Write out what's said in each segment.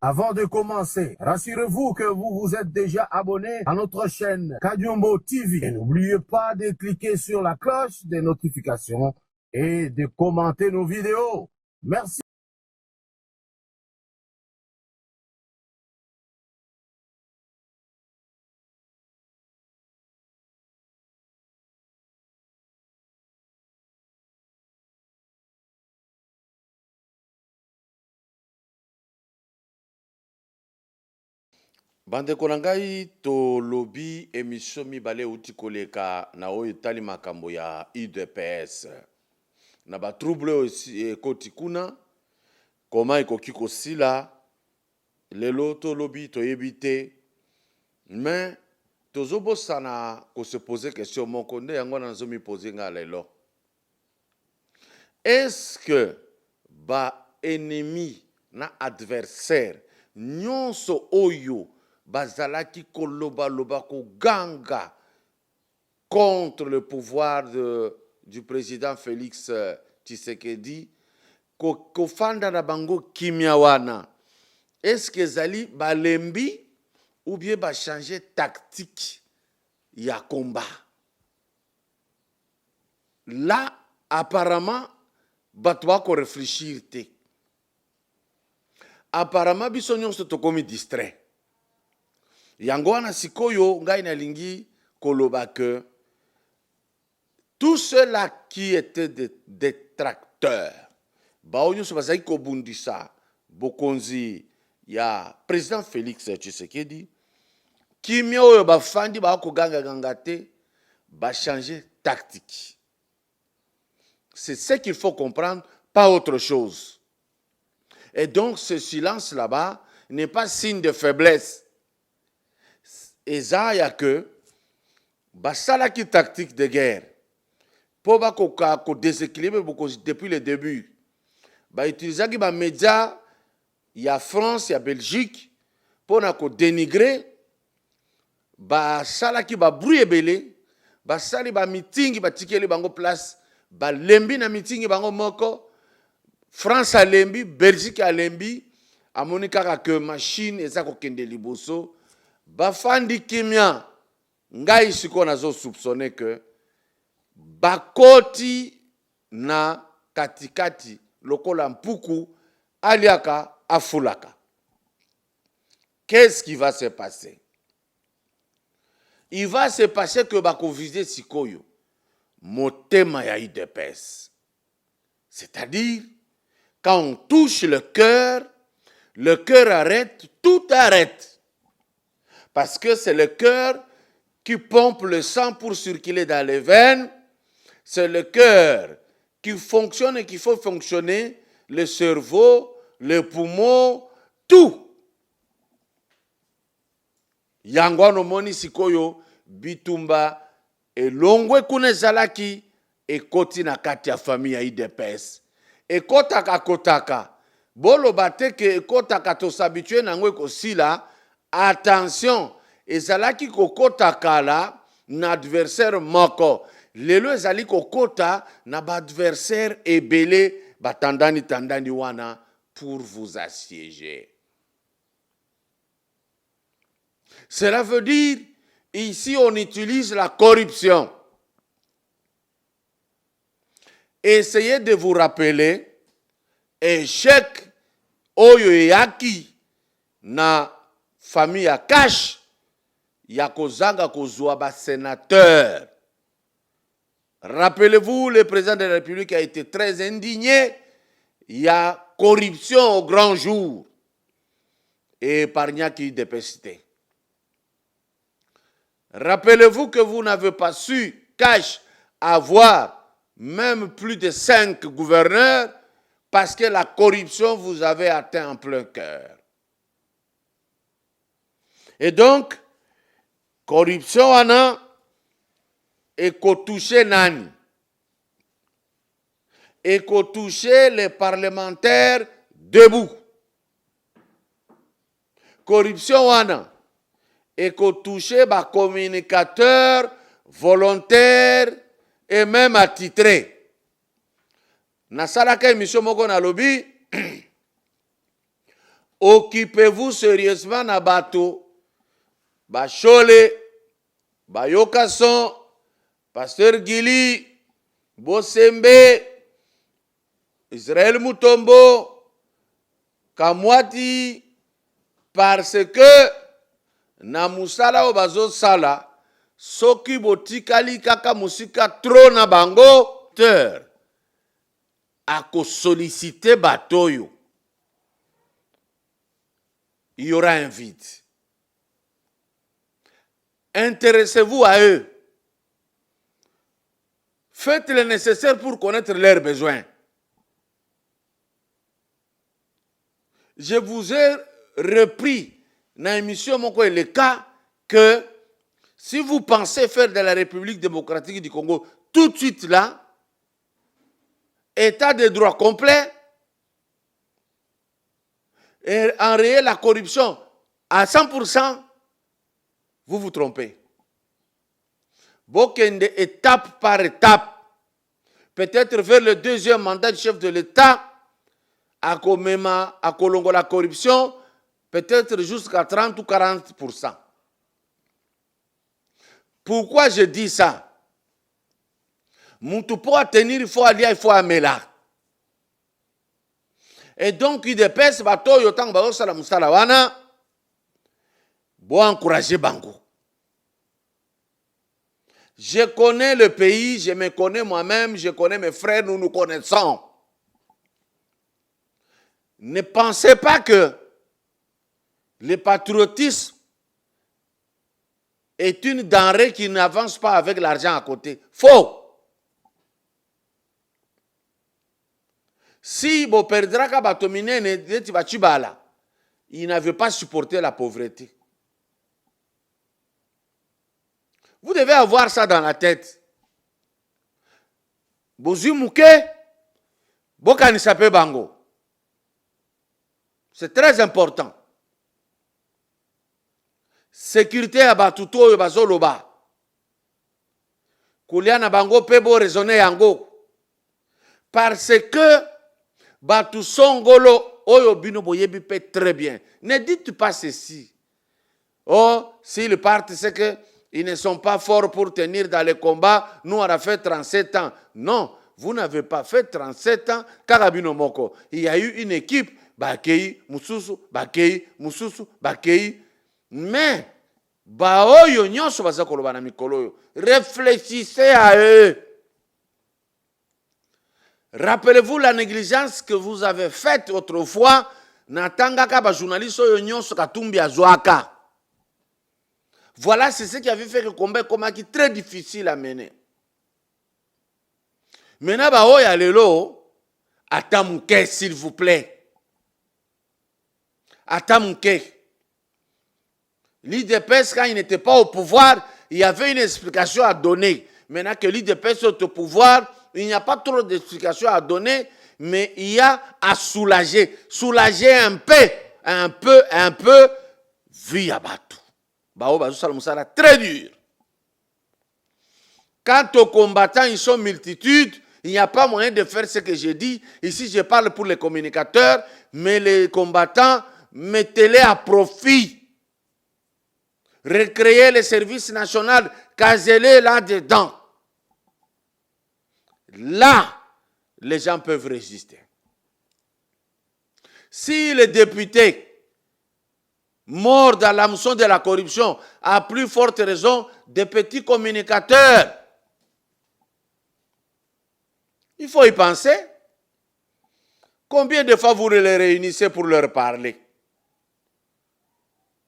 Avant de commencer, rassurez-vous que vous vous êtes déjà abonné à notre chaîne Kadiombo TV. Et n'oubliez pas de cliquer sur la cloche des notifications et de commenter nos vidéos. Merci. Bandeko na ngai tolobi émission mibale uti koleka na oyo etali makambo ya UDPS na ba trouble ekoti kuna koma ekoki kosila lelo tolobi toyebi te mais tozobosana ko se poser question moko nde yango nazomi poser nga lelo. Est-ce que ba ennemi na adversaire nyonso oyo bazalaki koloba loba ko ganga contre le pouvoir du président Félix Tshisekedi ko fanda na bango kimia wana, est-ce que zali balembi ou bien ba changer tactique ya combat? Là apparemment bato bako réfléchir te. Apparemment biso nyonso tokomi distrait. Yango wana sikoyo ngai nalingi koloba que tous ceux-là qui étaient des détracteurs bao nyonso bazali kobundisa bokonzi ya président Félix Tshisekedi kimia oyo bafandi bakoganga te ba changer tactique. C'est ce qu'il faut comprendre, pas autre chose. Et donc ce silence là-bas n'est pas signe de faiblesse. Et ça, il y a que basalaki tactique de guerre pour ko déséquilibrer depuis le début. Ba utilisaki ba médias il y a France, il y a Belgique pour ko dénigrer ba salaki ba bruit ebele, ba sali ba meeting ba tikeli bango place, ba lembi na meeting bango moko. France a lembi, Belgique a lembi, amoni kaka que machine eza ko kende liboso. Bafandi kimia ngai siko nazo soupçonner que bakoti na katikati lokola mpuku aliaka afulaka. Qu'est-ce qui va se passer? Il va se passer que bako viser sikoyo motema ya UDPS. C'est-à-dire quand on touche le cœur arrête, tout arrête. Parce que c'est le cœur qui pompe le sang pour circuler dans les veines. C'est le cœur qui fonctionne et qu'il faut fonctionner. Le cerveau, le poumon, tout. Yangwano moni sikoyo bitumba et longwe kune zalaki et koti na kati ya famille ya IDPS. Et kotaka. Bolo bate ke kotaka to s'habituer na ngwe kosila. Attention, ezalaki kokota kala na adversaire moko. Lelo ezali kokota na ba adversaire ebele tandani wana pour vous assiéger. Cela veut dire ici on utilise la corruption. Essayez de vous rappeler échec oyo yaki na famille ya Kash ya kozanga kozwa ba sénateur. Rappelez-vous, le président de la République a été très indigné. Il y a corruption au grand jour. Et épargnaki dépesté. Rappelez-vous que vous n'avez pas su, Kash, avoir même plus de 5 gouverneurs parce que la corruption vous avait atteint en plein cœur. Et donc, corruption wana eko touché nani? Eko touché les parlementaires debout. Corruption wana eko touché ba communicateurs volontaires et même attitrés. Nasalaka émission moko na lobi occupez-vous sérieusement na bato, Bachole, Bayokason, Pasteur Gili, Bosembe, Israël Mutombo, Kamwati, parce que na musala o bazo sala, soki botikali kaka musika tro na bango, ter, ako solliciter batoyo. Il y aura un vide. Intéressez-vous à eux. Faites le nécessaire pour connaître leurs besoins. Je vous ai repris dans l'émission le cas que si vous pensez faire de la République démocratique du Congo tout de suite là, état de droit complet, et enrayer la corruption à 100%, vous vous trompez. Bokende étape par étape, peut-être vers le deuxième mandat du chef de l'État, à Kolongo la corruption, peut-être jusqu'à 30 ou 40%. Pourquoi je dis ça? Moutou pour tenir, il faut aller, il faut amélar. Et donc, il dépêche, bateau, yotan, bao, salam, salawana, bon, encourager Bango. Je connais le pays, je me connais moi-même, je connais mes frères, nous nous connaissons. Ne pensez pas que le patriotisme est une denrée qui n'avance pas avec l'argent à côté. Faux. Si vous perdrez il n'avait pas supporté la pauvreté. Vous devez avoir ça dans la tête. Bozumouke, Bokanisape Bango. C'est très important. Sécurité à Batuto et Bazoloba. Kouliana Bango Pebo raisonner Yango. Parce que Batu Songolo, Oyo Bino Boyebi paie très bien. Ne dites pas ceci. Oh, s'ils partent, c'est qu'ils ne sont pas forts pour tenir dans les combats. Nous, on a fait 37 ans. Non, vous n'avez pas fait 37 ans. Karabino Moko. Il y a eu une équipe. Bakei, Mususu, Bakei, Mususu, Bakei. Mais, Baoyo Nyonso Bazakolo Banamikolo. Réfléchissez à eux. Rappelez-vous la négligence que vous avez faite autrefois. Natangaka ba journaliste oyo nyonso katumbi azwaka. Voilà, c'est ce qui avait fait que le combat est très difficile à mener. Maintenant, ba oya lelo, atamuke s'il vous plaît. Atamuke. L'IDPS, quand il n'était pas au pouvoir, il y avait une explication à donner. Maintenant que l'IDPS est au pouvoir, il n'y a pas trop d'explications à donner, mais il y a à soulager. Soulager un peu, vu à Batou. Bao Bazou Salamoussala, très dur. Quant aux combattants, ils sont multitudes. Il n'y a pas moyen de faire ce que j'ai dit. Ici, je parle pour les communicateurs, mais les combattants, mettez-les à profit. Recréer le service national, casez-les là-dedans. Là, les gens peuvent résister. Si les députés morts dans l'hameçon de la corruption, à plus forte raison, des petits communicateurs, il faut y penser. Combien de fois vous les réunissez pour leur parler?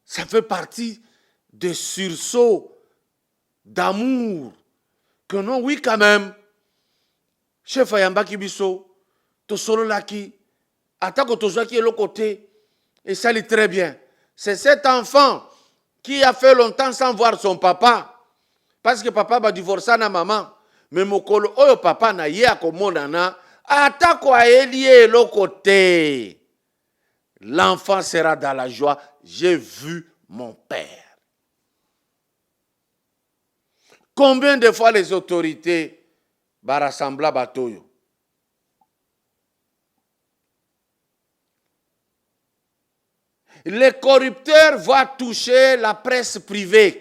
Ça fait partie des sursauts d'amour. Que non, oui, quand même. Chef Ayamba Kibiso, Tosolo Laki, Atako Tozaki est l'autre côté, et ça lit très bien. C'est cet enfant qui a fait longtemps sans voir son papa, parce que papa va divorcer na maman. Mais mokolo oyo papa na ye akomonana, Atako Aelie l'autre côté. L'enfant sera dans la joie. J'ai vu mon père. Combien de fois les autorités rassembla Batoyo? les corrupteurs vont toucher la presse privée.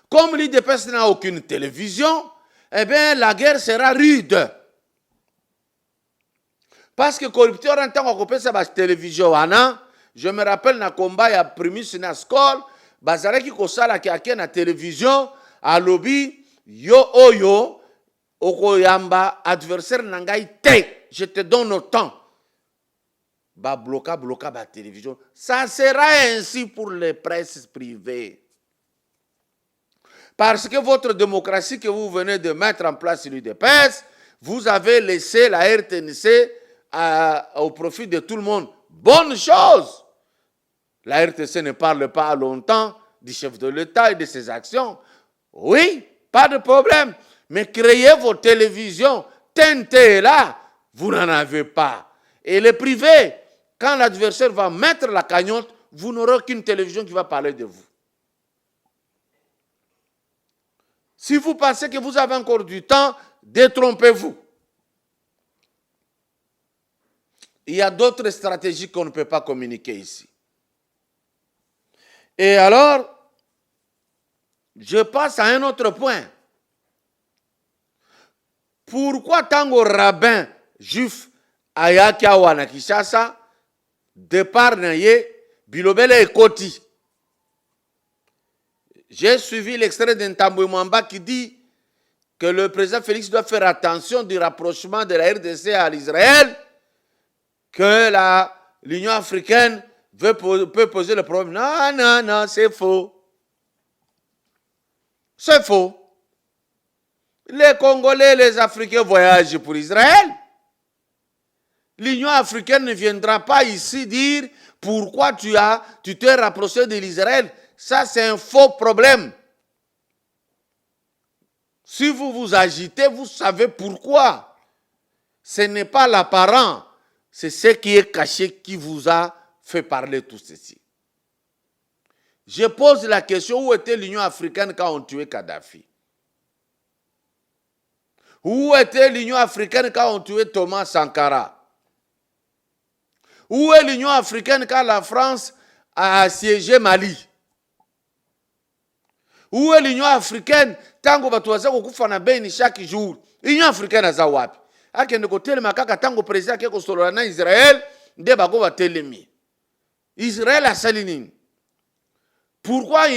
Comme l'IDPS n'a aucune télévision, eh bien, la guerre sera rude. Parce que corrupteur en tant que sa télévision, je me rappelle na combat ya primus na skol, bazaraki kosala ki ake na télévision, à lobby, yo oyo, okoyamba, adversaire nangai te, je te donne autant. Ba bloca ba télévision. Ça sera ainsi pour les presses privées. Parce que votre démocratie que vous venez de mettre en place sur l'UDPS, vous avez laissé la RTNC au profit de tout le monde. Bonne chose. La RTC ne parle pas longtemps du chef de l'État et de ses actions. Oui, pas de problème. Mais créez vos télévisions. TNT est là. Vous n'en avez pas. Et les privés, quand l'adversaire va mettre la cagnotte, vous n'aurez aucune télévision qui va parler de vous. Si vous pensez que vous avez encore du temps, détrompez-vous. Il y a d'autres stratégies qu'on ne peut pas communiquer ici. Et alors, je passe à un autre point. Pourquoi tango rabbin juif ayaki awa na Kinshasa départ na ye bilobele ekoti? J'ai suivi l'extrait d'Ntambwe Mwamba qui dit que le président Félix doit faire attention du rapprochement de la RDC à l'Israël, que l'Union africaine peut poser le problème. Non, non, non, c'est faux. C'est faux. Les Congolais, les Africains voyagent pour Israël. L'Union africaine ne viendra pas ici dire pourquoi tu t'es rapproché de l'Israël. Ça, c'est un faux problème. Si vous vous agitez, vous savez pourquoi. Ce n'est pas l'apparent. C'est ce qui est caché qui vous a fait parler tout ceci. Je pose la question, où était l'Union africaine quand on tuait Kadhafi? Où était l'Union africaine quand on tuait Thomas Sankara? Où est l'Union africaine quand la France a assiégé Mali? Où est l'Union africaine tango batuwaza kukufana beni chaque jour? L'Union africaine aza wapi? Akende kotelema kaka tango président ke kosolola na Israël nde bako batelemi. Israël asali nini? Pourquoi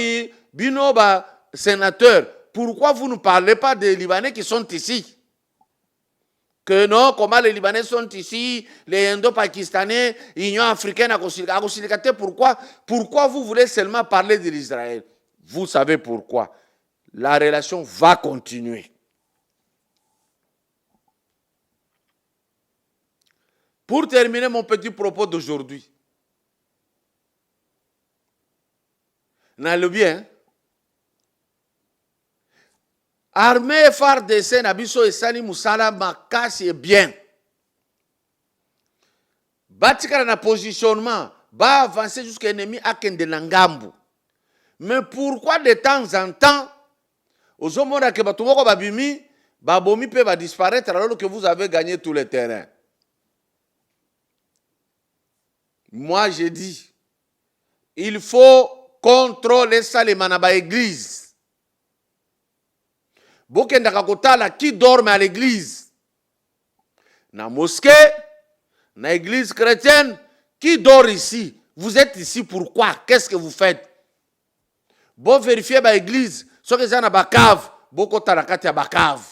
bino ba sénateur, pourquoi vous ne parlez pas des Libanais qui sont ici? Que non, comment les Libanais sont ici, les Indo-Pakistanais, l'Union africaine a considéré pourquoi vous voulez seulement parler de l'Israël? Vous savez pourquoi. La relation va continuer. Pour terminer mon petit propos d'aujourd'hui, nalobi bien. Armée FARDC Nabiso et Sali Moussala makasi bien. Batikala na positionnement, ba avancer jusqu'à l'ennemi akende nangambu. Mais pourquoi de temps en temps, aux hommes que batouoko babimi, babomi peut disparaître alors que vous avez gagné tous les terrains? Moi je dis, il faut contrôler ça les manaba église. Bokendaka kotala qui dorme à l'église. Na mosquée, na église chrétienne, qui dort ici? Vous êtes ici pourquoi? Qu'est-ce que vous faites? Bon vérifier ba église, ce que ça na bakave, boko tarakati ya bakave.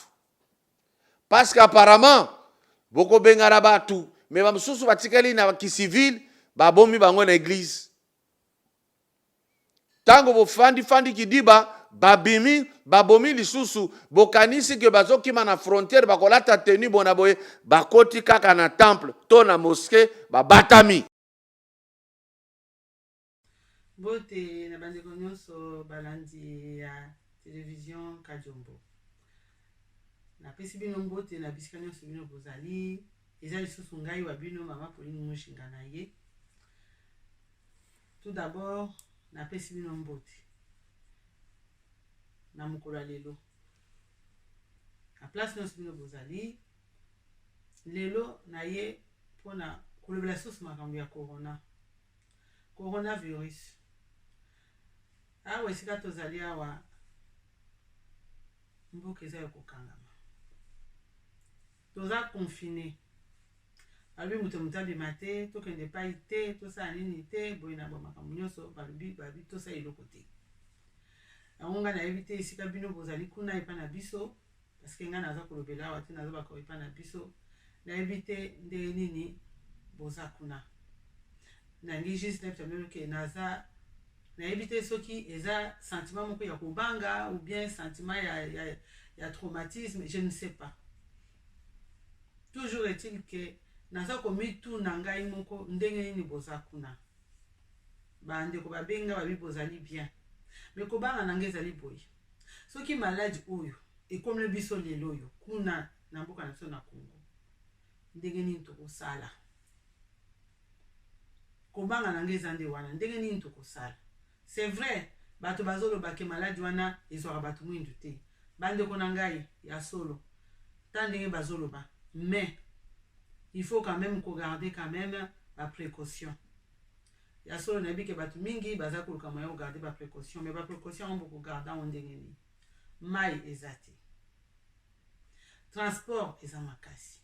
Parce qu'apparemment, boko bengara batu, mais ba msusu batikali na ki civil, ba bomi bango na église. Tango bo fandi kidiba, babimi, babomi lisusu, bokanisi ke bazokima na frontière, bakolata tenu bonaboye, bakoti kaka na temple, to na mosquée, babatami. Bote na bandeko nyonso balandi ya télévision Kajombo. Na pesi bino mbote na bisika nyonso bino bozali, eza lisusu ngai wa bino mama Pauline Mushinga na ye. Tout d'abord, na pesi bino mbote. Na mukolo lelo. Na place nyonso bino bozali, lelo na ye pona kolobela susu makambo ya corona. coronavirus awa esika tozali awa mboka eza ya kokangama toza confine balobi moto abima te tokende pai te tosala nini te boye na bamakambo nyonso balobi tosala eloko te yango ngai nayebi te esika bino bozali kuna epa na biso parceke ngai naza kolobela awa te naza bako epa na biso nayebi te ndenge nini boza kuna nangi juste nayebisa bino ke naza nayebi te soki eza sentiment moko ya kobanga ou bien sentiment ya traumatisme, je ne sais pas. Toujours est-il que naza komituna ngai moko ndenge nini boza kuna bandeko babenga babi bozali bien mais kobanga nange ezali boye soki maladi oyo ekomeli biso lelo oyo kuna na mboka na biso na Congo ndenge nini tokosala kobanga nange eza nde wana ndenge nini tokosala. C'est vrai bato bazoloba ke maladi wana ezwaka bato mwindu te bandeko na ngai ya solo ta ndenge bazoloba mais il faut quand même regarder quand même la précaution. Ya solo nayebi ke bato mingi baza koluka moyen kogarde ba précaution mais ba précaution on boko garda on ndenge nini mai eza te transport eza makasi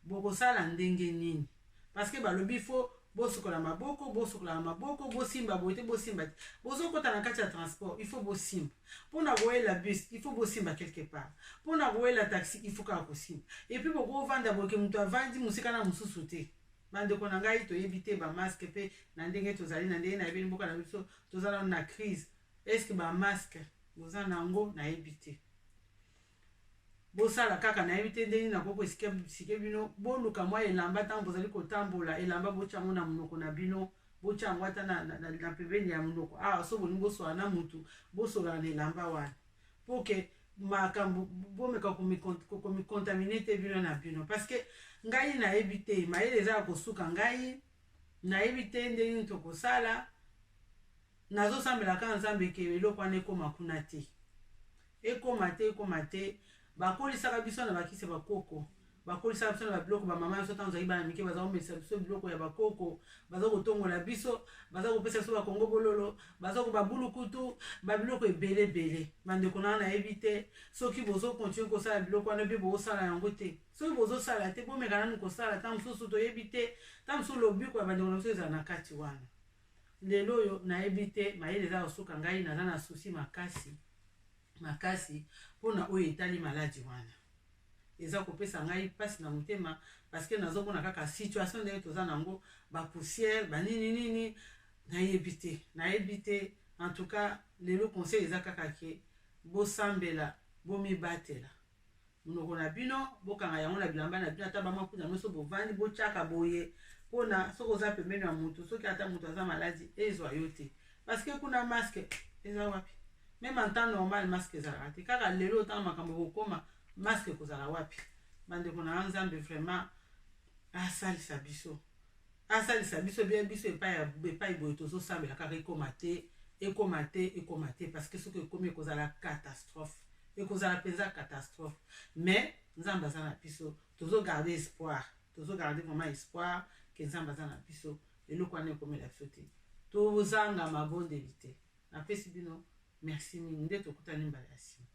bokosala ndenge nini parce que balobi fo bosokola maboko bosimba boye te bosimba te bozokota na kati ya transport il faut bosimba mpona koyela bus il faut bosimba quelque part mpona koyela taxi il faut kaka kosimba et puis bokovanda boke moto avandi mosika na mosusu te bandeko na ngai toyebi te bamaske mpe na ndenge tozali na ndenge nayebi mboka na biso tozala na crise estce bamaske boza nango nayebi te bosala kaka nayebi te ndenge nakoko esike bino boluka mwa elamba ntango bozali kotambola elamba botyango na monoko na bino botyango ata na pembeni ya monoko awa so bolingi bosola na mutu bosola na elamba wana mpo ke makambo bomeka komikontamine te bino na bino parce que ngai nayebi te mayele eza ya kosuka ngai nayebi te ndenge nini tokosala nazosambela kaka nzambe ke eloko wana ekoma kuna te ekoma te bakolisaka biso na bakisi bakoko bakolisaka biso na babiloko bamama biso ntango ozali bana mike baza komelisa biso biloko ya bakoko baza kotongola biso baza kopesa biso bakongo bololo baza kobabulukutu babiloko ebele bandeko na nayebi te soki bozokontinue kosala biloko wana mpe bozosala yango te soki bozosala te bomeka nanu kosala ntango mosusu toyebi te ntango mosusu lobiko ya bandeko na biso ezala na kati wana lelo oyo nayebi te mayele eza kosuka ngai naza na susi makasi mpona oyo etali maladi wana eza kopesa ngai mpasi na motema parceke nazomona kaka situation ndenge toza nango bapoussière banini nayebi te en tout cas lelo conseil eza kaka ke bosambela bomibatela monoko na bino bokanga yango na bilamba na bino ata bamapunda nyonso bovandi botyaka boye mpona soki oza pembeni ya motu soki ata moto aza maladi ezwa yo te parceke kuna maske eza wapi même en temps normal masque ezalaka te kaka lelo ntango makambo kokoma masque ekozala wapi bandeko na nzambe vraiment asalisa biso bie biso epai boye tozosambela kaka ekoma te parce que soki ekomi ekozala catastrophe ekozala mpenza catastrophe mais nzambe aza na biso tozogarde vraiment espoir ke nzambe aza na biso eloko wana ekomela biso te tozanga mabondeli te napesi bino merci mingi nde tokutani mbala ya nsima